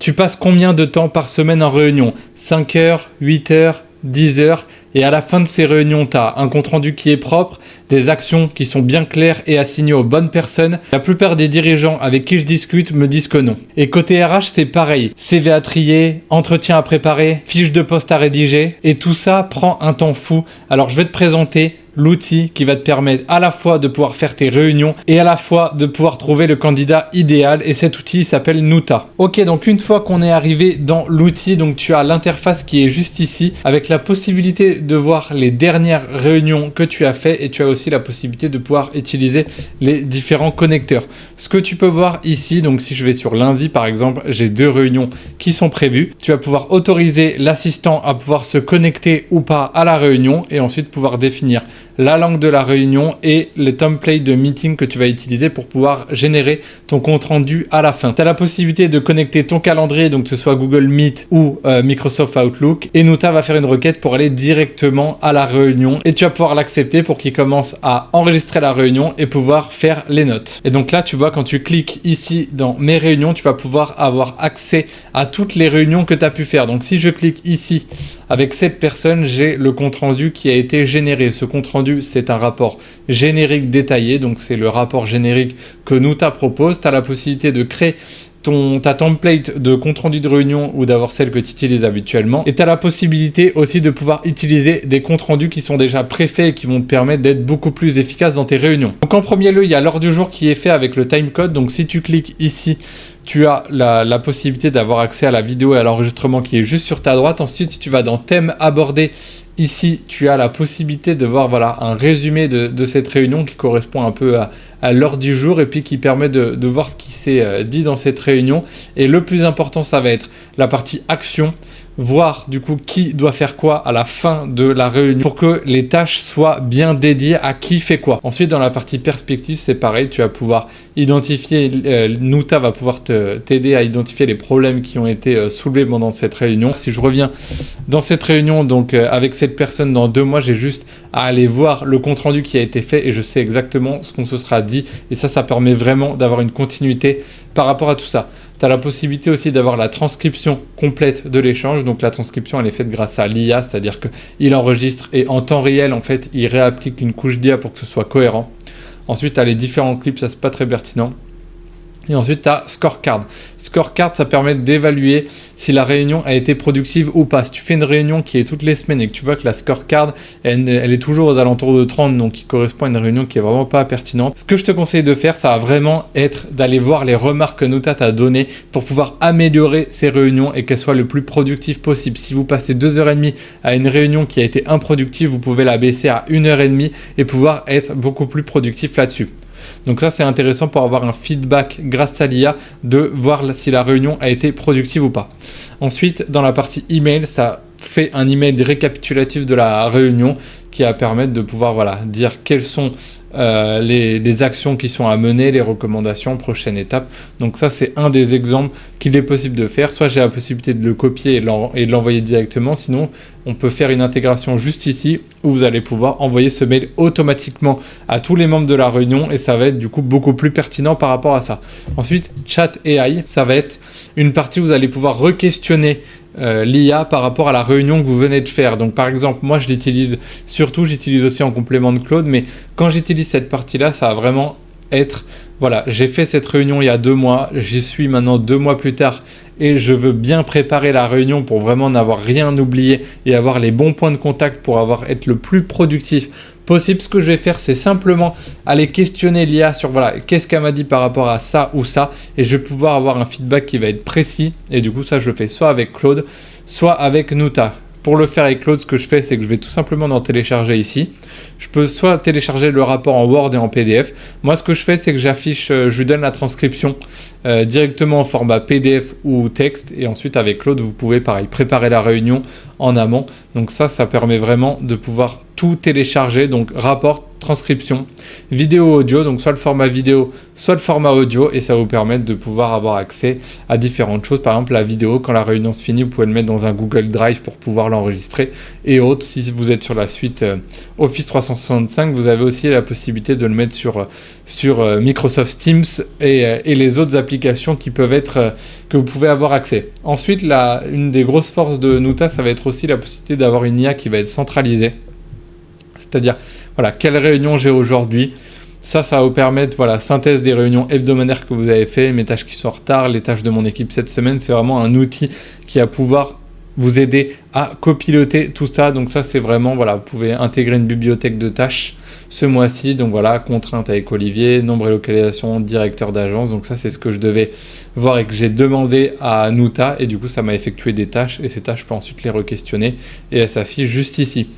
Tu passes combien de temps par semaine en réunion? 5 heures, 8 heures, 10 heures. Et à la fin de ces réunions, tu as un compte-rendu qui est propre, des actions qui sont bien claires et assignées aux bonnes personnes. La plupart des dirigeants avec qui je discute me disent que non. Et côté RH, c'est pareil. CV à trier, entretien à préparer, fiche de poste à rédiger. Et tout ça prend un temps fou. Alors, je vais te présenter l'outil qui va te permettre à la fois de pouvoir faire tes réunions et à la fois de pouvoir trouver le candidat idéal, et cet outil s'appelle Nuta. Ok, donc une fois qu'on est arrivé dans l'outil, donc tu as l'interface qui est juste ici avec la possibilité de voir les dernières réunions que tu as fait, et tu as aussi la possibilité de pouvoir utiliser les différents connecteurs. Ce que tu peux voir ici, donc si je vais sur lundi par exemple, j'ai 2 réunions qui sont prévues. Tu vas pouvoir autoriser l'assistant à pouvoir se connecter ou pas à la réunion, et ensuite pouvoir définir la langue de la réunion et le template de meeting que tu vas utiliser pour pouvoir générer ton compte rendu à la fin. Tu as la possibilité de connecter ton calendrier, donc que ce soit Google Meet ou Microsoft Outlook, et Nuta va faire une requête pour aller directement à la réunion, et tu vas pouvoir l'accepter pour qu'il commence à enregistrer la réunion et pouvoir faire les notes. Et donc là, tu vois, quand tu cliques ici dans mes réunions, tu vas pouvoir avoir accès à toutes les réunions que tu as pu faire. Donc si je clique ici avec cette personne, j'ai le compte rendu qui a été généré. Ce compte rendu, c'est un rapport générique détaillé, donc c'est le rapport générique que Nuta propose. Tu as la possibilité de créer ta template de compte rendu de réunion ou d'avoir celle que tu utilises habituellement, et tu as la possibilité aussi de pouvoir utiliser des comptes rendus qui sont déjà préfaits et qui vont te permettre d'être beaucoup plus efficace dans tes réunions. Donc en premier lieu, il y a l'heure du jour qui est fait avec le timecode. Donc si tu cliques ici, tu as la possibilité d'avoir accès à la vidéo et à l'enregistrement qui est juste sur ta droite. Ensuite, si tu vas dans thème abordé, ici, tu as la possibilité de voir un résumé de cette réunion qui correspond un peu à l'heure du jour, et puis qui permet de voir ce qui s'est dit dans cette réunion. Et le plus important, ça va être la partie action, voir du coup qui doit faire quoi à la fin de la réunion pour que les tâches soient bien dédiées à qui fait quoi. Ensuite, dans la partie perspective, c'est pareil, tu vas pouvoir identifier, Nuta va pouvoir t'aider à identifier les problèmes qui ont été soulevés pendant cette réunion. Si je reviens dans cette réunion, donc avec cette personne dans 2 mois, j'ai juste à aller voir le compte rendu qui a été fait et je sais exactement ce qu'on se sera dit, et ça permet vraiment d'avoir une continuité par rapport à tout ça. Tu as la possibilité aussi d'avoir la transcription complète de l'échange. Donc la transcription, elle est faite grâce à l'IA, c'est-à-dire qu'il enregistre et en temps réel, en fait, il réapplique une couche d'IA pour que ce soit cohérent. Ensuite, tu as les différents clips, ça c'est pas très pertinent. Et ensuite, tu as Scorecard. Scorecard, ça permet d'évaluer si la réunion a été productive ou pas. Si tu fais une réunion qui est toutes les semaines et que tu vois que la Scorecard, elle est toujours aux alentours de 30, donc qui correspond à une réunion qui est vraiment pas pertinente. Ce que je te conseille de faire, ça va vraiment être d'aller voir les remarques que Nuta t'a données pour pouvoir améliorer ces réunions et qu'elles soient le plus productives possible. Si vous passez 2h30 à une réunion qui a été improductive, vous pouvez la baisser à 1h30 et pouvoir être beaucoup plus productif là-dessus. Donc ça, c'est intéressant pour avoir un feedback grâce à l'IA de voir si la réunion a été productive ou pas. Ensuite, dans la partie email, ça fait un email récapitulatif de la réunion qui va permettre de pouvoir dire quelles sont les actions qui sont à mener, les recommandations, prochaines étapes. Donc ça, c'est un des exemples qu'il est possible de faire. Soit j'ai la possibilité de le copier et de l'envoyer directement, sinon on peut faire une intégration juste ici où vous allez pouvoir envoyer ce mail automatiquement à tous les membres de la réunion, et ça va être du coup beaucoup plus pertinent par rapport à ça. Ensuite, Chat AI, ça va être une partie où vous allez pouvoir re-questionner l'IA par rapport à la réunion que vous venez de faire. Donc par exemple, moi je l'utilise surtout, j'utilise aussi en complément de Claude, mais quand j'utilise cette partie-là, ça va vraiment être, j'ai fait cette réunion il y a 2 mois, j'y suis maintenant 2 mois plus tard, et je veux bien préparer la réunion pour vraiment n'avoir rien oublié et avoir les bons points de contact pour être le plus productif possible. Ce que je vais faire, c'est simplement aller questionner l'IA sur qu'est-ce qu'elle m'a dit par rapport à ça ou ça, et je vais pouvoir avoir un feedback qui va être précis, et du coup ça je le fais soit avec Claude, soit avec Nuta. Pour le faire avec Claude, ce que je fais, c'est que je vais tout simplement en télécharger ici. Je peux soit télécharger le rapport en Word et en PDF. Moi, ce que je fais, c'est que je lui donne la transcription directement en format PDF ou texte. Et ensuite, avec Claude, vous pouvez, pareil, préparer la réunion en amont. Donc ça permet vraiment de pouvoir tout télécharger, donc rapport, transcription, vidéo, audio, donc soit le format vidéo, soit le format audio, et ça va vous permettre de pouvoir avoir accès à différentes choses. Par exemple, la vidéo, quand la réunion se finit, vous pouvez le mettre dans un Google Drive pour pouvoir l'enregistrer, et autres. Si vous êtes sur la suite Office 365, vous avez aussi la possibilité de le mettre sur Microsoft Teams et les autres applications qui peuvent être que vous pouvez avoir accès. Ensuite, une des grosses forces de Nuta, ça va être aussi la possibilité d'avoir une IA qui va être centralisée. C'est-à-dire, voilà, quelle réunion j'ai aujourd'hui. Ça va vous permettre, voilà, synthèse des réunions hebdomadaires que vous avez fait, mes tâches qui sont en retard, les tâches de mon équipe cette semaine. C'est vraiment un outil qui va pouvoir vous aider à copiloter tout ça. Donc ça, c'est vraiment, voilà, vous pouvez intégrer une bibliothèque de tâches ce mois-ci. Donc voilà, contrainte avec Olivier, nombre et localisation, directeur d'agence. Donc ça, c'est ce que je devais voir et que j'ai demandé à Nuta. Et du coup, ça m'a effectué des tâches. Et ces tâches, je peux ensuite les re-questionner. Et elles s'affichent juste ici.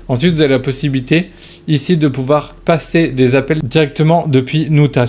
Ensuite, vous avez la possibilité ici de pouvoir passer des appels directement depuis Nuta.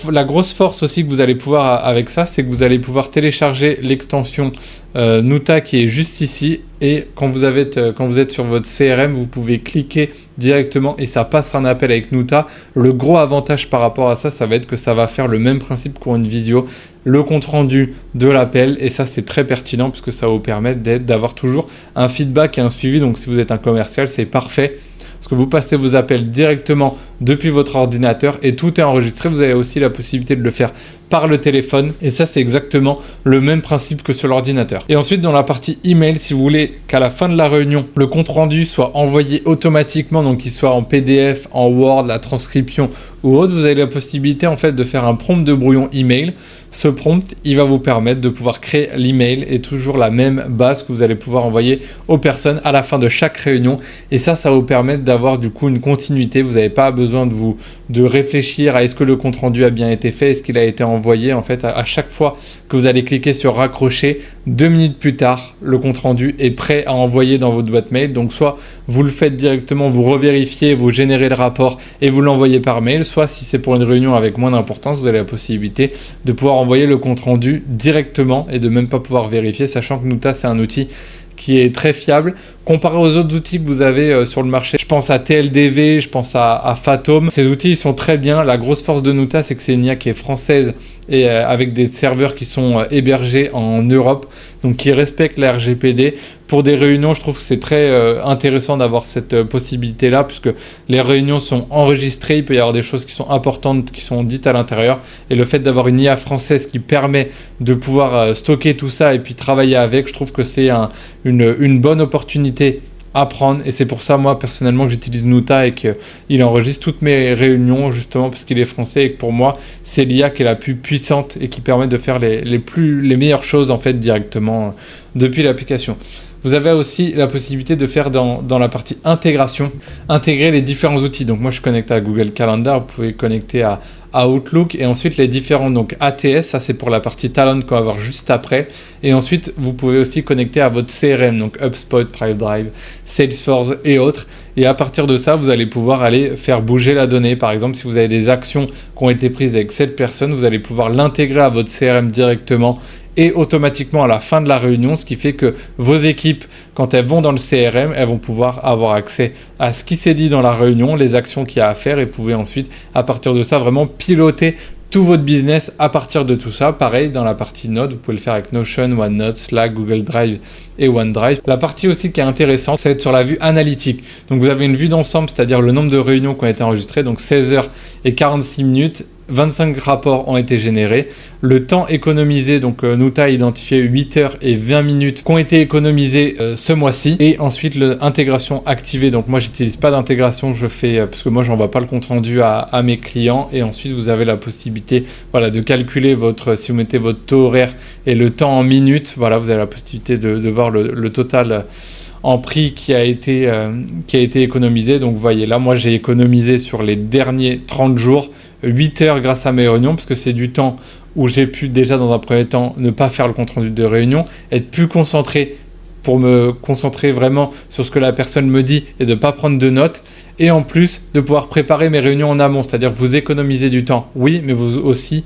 La grosse force aussi que vous allez pouvoir avec ça, c'est que vous allez pouvoir télécharger l'extension Nuta qui est juste ici. Et quand vous êtes sur votre CRM, vous pouvez cliquer directement et ça passe un appel avec Nuta. Le gros avantage par rapport à ça, ça va être que ça va faire le même principe qu'une vidéo, le compte rendu de l'appel, et ça c'est très pertinent parce que ça va vous permettre d'avoir toujours un feedback et un suivi. Donc si vous êtes un commercial, c'est parfait parce que vous passez vos appels directement depuis votre ordinateur et tout est enregistré. Vous avez aussi la possibilité de le faire par le téléphone et ça c'est exactement le même principe que sur l'ordinateur. Et ensuite dans la partie email, si vous voulez qu'à la fin de la réunion le compte rendu soit envoyé automatiquement, donc qu'il soit en PDF, en Word, la transcription ou autre, vous avez la possibilité en fait de faire un prompt de brouillon email. Ce prompt, il va vous permettre de pouvoir créer l'email et toujours la même base que vous allez pouvoir envoyer aux personnes à la fin de chaque réunion. Et ça va vous permettre d'avoir du coup une continuité. Vous n'avez pas besoin de réfléchir à est-ce que le compte rendu a bien été fait, est-ce qu'il a été envoyé. En fait, à chaque fois que vous allez cliquer sur raccrocher, 2 minutes plus tard, le compte rendu est prêt à envoyer dans votre boîte mail. Donc soit vous le faites directement, vous revérifiez, vous générez le rapport et vous l'envoyez par mail. Soit si c'est pour une réunion avec moins d'importance, vous avez la possibilité de pouvoir envoyer le compte rendu directement et de même pas pouvoir vérifier, sachant que Nuta c'est un outil qui est très fiable comparé aux autres outils que vous avez sur le marché. Je pense à TLDV, je pense à Fathom. Ces outils ils sont très bien. La grosse force de Nuta, c'est que c'est une IA qui est française et avec des serveurs qui sont hébergés en Europe, donc qui respectent la RGPD. Pour des réunions, je trouve que c'est très intéressant d'avoir cette possibilité-là, puisque les réunions sont enregistrées, il peut y avoir des choses qui sont importantes, qui sont dites à l'intérieur, et le fait d'avoir une IA française qui permet de pouvoir stocker tout ça et puis travailler avec, je trouve que c'est une bonne opportunité à prendre, et c'est pour ça moi personnellement que j'utilise Nuta et qu'il enregistre toutes mes réunions justement parce qu'il est français et que pour moi c'est l'IA qui est la plus puissante et qui permet de faire les meilleures choses en fait directement depuis l'application. Vous avez aussi la possibilité de faire dans la partie intégration, intégrer les différents outils. Donc moi je suis connecté à Google Calendar, vous pouvez connecter à Outlook et ensuite les différents, donc ATS, ça c'est pour la partie Talent qu'on va voir juste après. Et ensuite vous pouvez aussi connecter à votre CRM, donc HubSpot, Pipedrive, Salesforce et autres. Et à partir de ça, vous allez pouvoir aller faire bouger la donnée. Par exemple, si vous avez des actions qui ont été prises avec cette personne, vous allez pouvoir l'intégrer à votre CRM directement et automatiquement à la fin de la réunion, ce qui fait que vos équipes, quand elles vont dans le CRM, elles vont pouvoir avoir accès à ce qui s'est dit dans la réunion, les actions qu'il y a à faire, et pouvez ensuite, à partir de ça, vraiment piloter tout votre business à partir de tout ça. Pareil, dans la partie notes, vous pouvez le faire avec Notion, OneNote, Slack, Google Drive et OneDrive. La partie aussi qui est intéressante, ça va être sur la vue analytique. Donc vous avez une vue d'ensemble, c'est-à-dire le nombre de réunions qui ont été enregistrées, donc 16 heures et 46 minutes. 25 rapports ont été générés. Le temps économisé, donc Nuta a identifié 8 heures et 20 minutes qui ont été économisés ce mois-ci. Et ensuite, l'intégration activée. Donc moi, j'utilise pas d'intégration, je fais parce que moi, j'envoie pas le compte rendu à mes clients. Et ensuite, vous avez la possibilité, voilà, de calculer si vous mettez votre taux horaire et le temps en minutes, voilà, vous avez la possibilité de voir le total en prix qui a été économisé. Donc vous voyez là, moi j'ai économisé sur les derniers 30 jours 8 heures grâce à mes réunions, parce que c'est du temps où j'ai pu déjà dans un premier temps ne pas faire le compte rendu de réunion, être plus concentré pour me concentrer vraiment sur ce que la personne me dit et de ne pas prendre de notes, et en plus de pouvoir préparer mes réunions en amont, c'est-à-dire que vous économisez du temps, oui, mais vous aussi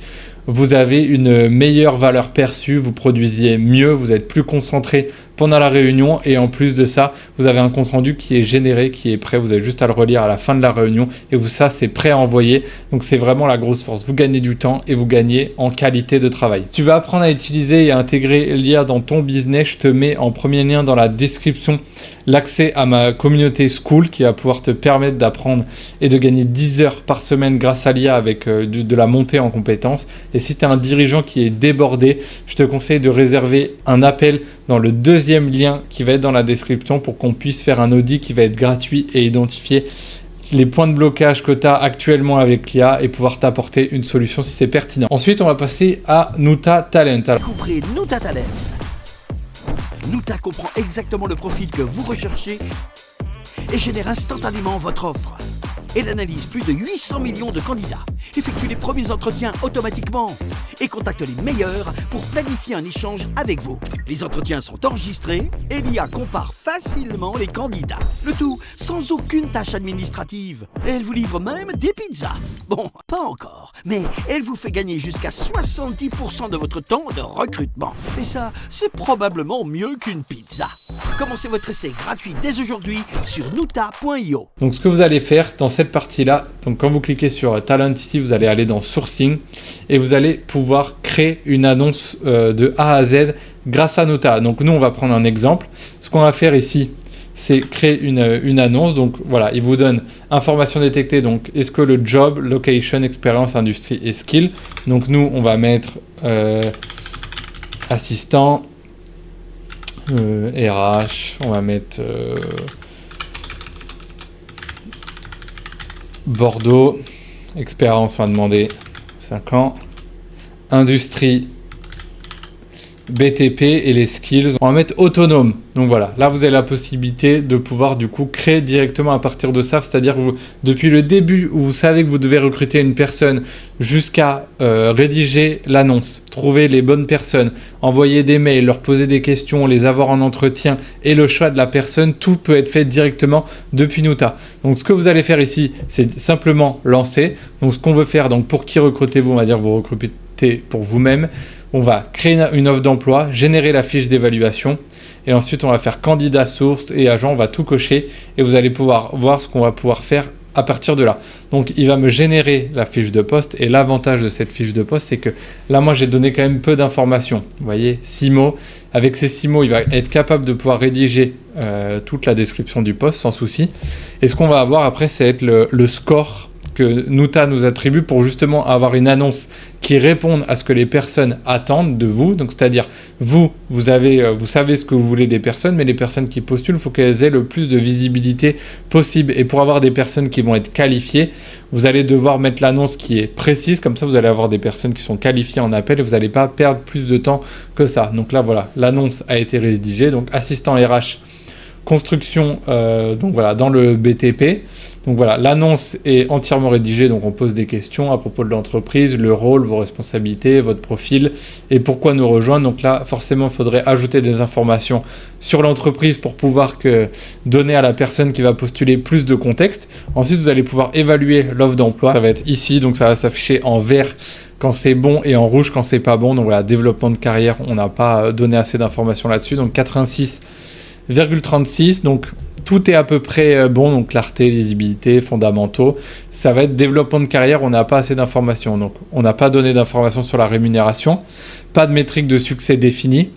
vous avez une meilleure valeur perçue, vous produisiez mieux, vous êtes plus concentré pendant la réunion et en plus de ça, vous avez un compte rendu qui est généré, qui est prêt, vous avez juste à le relire à la fin de la réunion et ça c'est prêt à envoyer. Donc c'est vraiment la grosse force, vous gagnez du temps et vous gagnez en qualité de travail. Tu vas apprendre à utiliser et à intégrer l'IA dans ton business, je te mets en premier lien dans la description l'accès à ma communauté School qui va pouvoir te permettre d'apprendre et de gagner 10 heures par semaine grâce à l'IA avec de la montée en compétences. Et si tu es un dirigeant qui est débordé, je te conseille de réserver un appel dans le deuxième lien qui va être dans la description pour qu'on puisse faire un audit qui va être gratuit et identifier les points de blocage que tu as actuellement avec l'IA et pouvoir t'apporter une solution si c'est pertinent. Ensuite, on va passer à Nuta Talent. Découvrez Nuta Talent. Nuta comprend exactement le profil que vous recherchez et génère instantanément votre offre. Elle analyse plus de 800 millions de candidats, effectue les premiers entretiens automatiquement et contacte les meilleurs pour planifier un échange avec vous. Les entretiens sont enregistrés et l'IA compare facilement les candidats. Le tout sans aucune tâche administrative. Elle vous livre même des pizzas. Bon, pas encore, mais elle vous fait gagner jusqu'à 70% de votre temps de recrutement. Et ça, c'est probablement mieux qu'une pizza. Commencez votre essai gratuit dès aujourd'hui sur nuta.io. Donc ce que vous allez faire dans cette partie-là, donc quand vous cliquez sur Talent ici, vous allez aller dans Sourcing et vous allez pouvoir créer une annonce de A à Z grâce à Nuta. Donc nous, on va prendre un exemple. Ce qu'on va faire ici, c'est créer une annonce. Donc voilà, il vous donne informations détectées. Donc est-ce que le job, location, expérience, industrie et skill. Donc nous, on va mettre assistant, RH, on va mettre Bordeaux, expérience, on va demander 5 ans, industrie, BTP et les skills, on va mettre autonome. Donc voilà, là vous avez la possibilité de pouvoir du coup créer directement à partir de ça, c'est-à-dire que vous, depuis le début où vous savez que vous devez recruter une personne jusqu'à rédiger l'annonce, trouver les bonnes personnes, envoyer des mails, leur poser des questions, les avoir en entretien et le choix de la personne, tout peut être fait directement depuis Nuta. Donc ce que vous allez faire ici, c'est simplement lancer. Donc ce qu'on veut faire, donc pour qui recrutez-vous, on va dire vous recrutez pour vous-même. On va créer une offre d'emploi, générer la fiche d'évaluation et ensuite on va faire candidat, source et agent, on va tout cocher et vous allez pouvoir voir ce qu'on va pouvoir faire à partir de là. Donc il va me générer la fiche de poste et l'avantage de cette fiche de poste c'est que là moi j'ai donné quand même peu d'informations. Vous voyez, 6 mots. Avec ces 6 mots il va être capable de pouvoir rédiger toute la description du poste sans souci. Et ce qu'on va avoir après c'est être le score que Nuta nous attribue pour justement avoir une annonce qui réponde à ce que les personnes attendent de vous. Donc c'est-à-dire vous savez ce que vous voulez des personnes, mais les personnes qui postulent, il faut qu'elles aient le plus de visibilité possible. Et pour avoir des personnes qui vont être qualifiées, vous allez devoir mettre l'annonce qui est précise, comme ça vous allez avoir des personnes qui sont qualifiées en appel et vous n'allez pas perdre plus de temps que ça. Donc là voilà, l'annonce a été rédigée, donc assistant RH, construction, donc voilà, dans le BTP. Donc voilà, l'annonce est entièrement rédigée, donc on pose des questions à propos de l'entreprise, le rôle, vos responsabilités, votre profil et pourquoi nous rejoindre. Donc là, forcément, il faudrait ajouter des informations sur l'entreprise pour pouvoir donner à la personne qui va postuler plus de contexte. Ensuite, vous allez pouvoir évaluer l'offre d'emploi. Ça va être ici, donc ça va s'afficher en vert quand c'est bon et en rouge quand c'est pas bon. Donc voilà, développement de carrière, on n'a pas donné assez d'informations là-dessus. Donc 86,36, donc tout est à peu près bon, donc clarté, lisibilité, fondamentaux. Ça va être développement de carrière, on n'a pas assez d'informations. Donc on n'a pas donné d'informations sur la rémunération, pas de métrique de succès définie,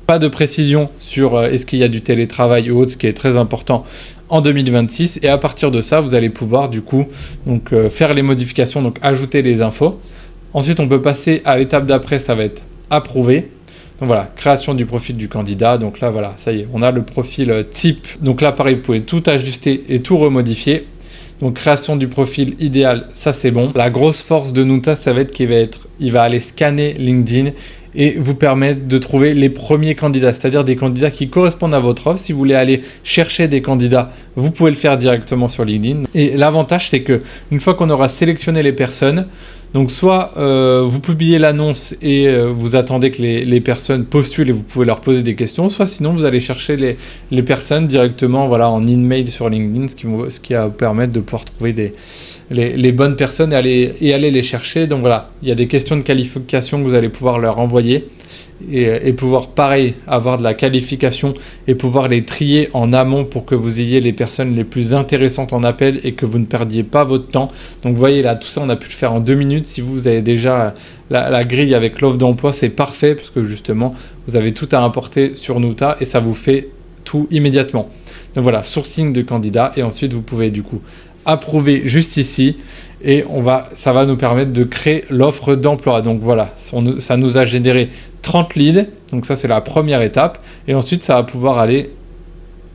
pas de précision sur est-ce qu'il y a du télétravail ou autre, ce qui est très important en 2026. Et à partir de ça, vous allez pouvoir du coup donc, faire les modifications, donc ajouter les infos. Ensuite, on peut passer à l'étape d'après, ça va être approuver. Donc voilà, création du profil du candidat. Donc là, voilà, ça y est, on a le profil type. Donc là, pareil, vous pouvez tout ajuster et tout remodifier. Donc création du profil idéal, ça c'est bon. La grosse force de Nuta, ça va être qu'il va aller scanner LinkedIn et vous permettre de trouver les premiers candidats, c'est-à-dire des candidats qui correspondent à votre offre. Si vous voulez aller chercher des candidats, vous pouvez le faire directement sur LinkedIn. Et l'avantage, c'est que une fois qu'on aura sélectionné les personnes, donc soit vous publiez l'annonce et vous attendez que les personnes postulent et vous pouvez leur poser des questions, soit sinon vous allez chercher les personnes directement voilà, en email sur LinkedIn, ce qui va vous permettre de pouvoir trouver les bonnes personnes et aller les chercher. Donc voilà, il y a des questions de qualification que vous allez pouvoir leur envoyer et pouvoir pareil avoir de la qualification et pouvoir les trier en amont pour que vous ayez les personnes les plus intéressantes en appel et que vous ne perdiez pas votre temps. Donc vous voyez là, tout ça on a pu le faire en 2 minutes. Si vous avez déjà la grille avec l'offre d'emploi, c'est parfait parce que justement vous avez tout à importer sur Nuta et ça vous fait tout immédiatement. Donc voilà, sourcing de candidats et ensuite vous pouvez du coup approuver juste ici et ça va nous permettre de créer l'offre d'emploi. Donc voilà, ça nous a généré 30 leads, donc ça c'est la première étape et ensuite ça va pouvoir aller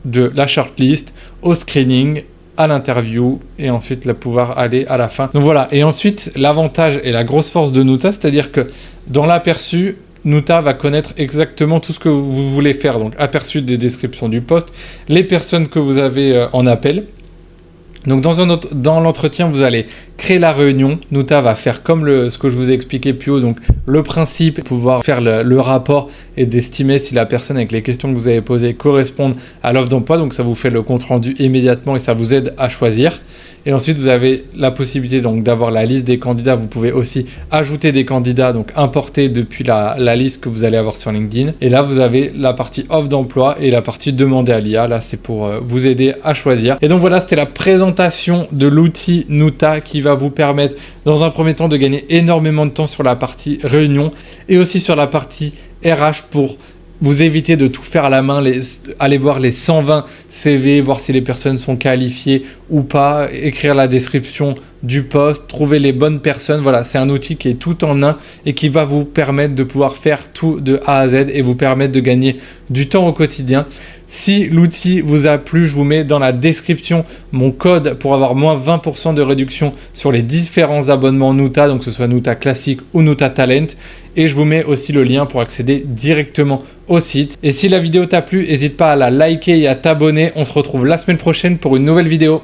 de la shortlist au screening, à l'interview et ensuite pouvoir aller à la fin. Donc voilà, et ensuite l'avantage et la grosse force de Nuta, c'est-à-dire que dans l'aperçu, Nuta va connaître exactement tout ce que vous voulez faire, donc aperçu des descriptions du poste, les personnes que vous avez en appel. Donc dans l'entretien, vous allez créer la réunion. Nuta va faire comme ce que je vous ai expliqué plus haut, donc le principe, pouvoir faire le rapport et d'estimer si la personne avec les questions que vous avez posées correspondent à l'offre d'emploi. Donc ça vous fait le compte rendu immédiatement et ça vous aide à choisir. Et ensuite, vous avez la possibilité donc d'avoir la liste des candidats. Vous pouvez aussi ajouter des candidats, donc importer depuis la liste que vous allez avoir sur LinkedIn. Et là, vous avez la partie offre d'emploi et la partie demander à l'IA. Là, c'est pour vous aider à choisir. Et donc voilà, c'était la présentation de l'outil Nuta qui va vous permettre, dans un premier temps, de gagner énormément de temps sur la partie réunion et aussi sur la partie RH pour vous évitez de tout faire à la main, aller voir les 120 CV, voir si les personnes sont qualifiées ou pas, écrire la description du poste, trouver les bonnes personnes. Voilà, c'est un outil qui est tout en un et qui va vous permettre de pouvoir faire tout de A à Z et vous permettre de gagner du temps au quotidien. Si l'outil vous a plu, je vous mets dans la description mon code pour avoir moins 20% de réduction sur les différents abonnements Nuta, donc que ce soit Nuta classique ou Nuta Talent. Et je vous mets aussi le lien pour accéder directement au site. Et si la vidéo t'a plu, n'hésite pas à la liker et à t'abonner. On se retrouve la semaine prochaine pour une nouvelle vidéo.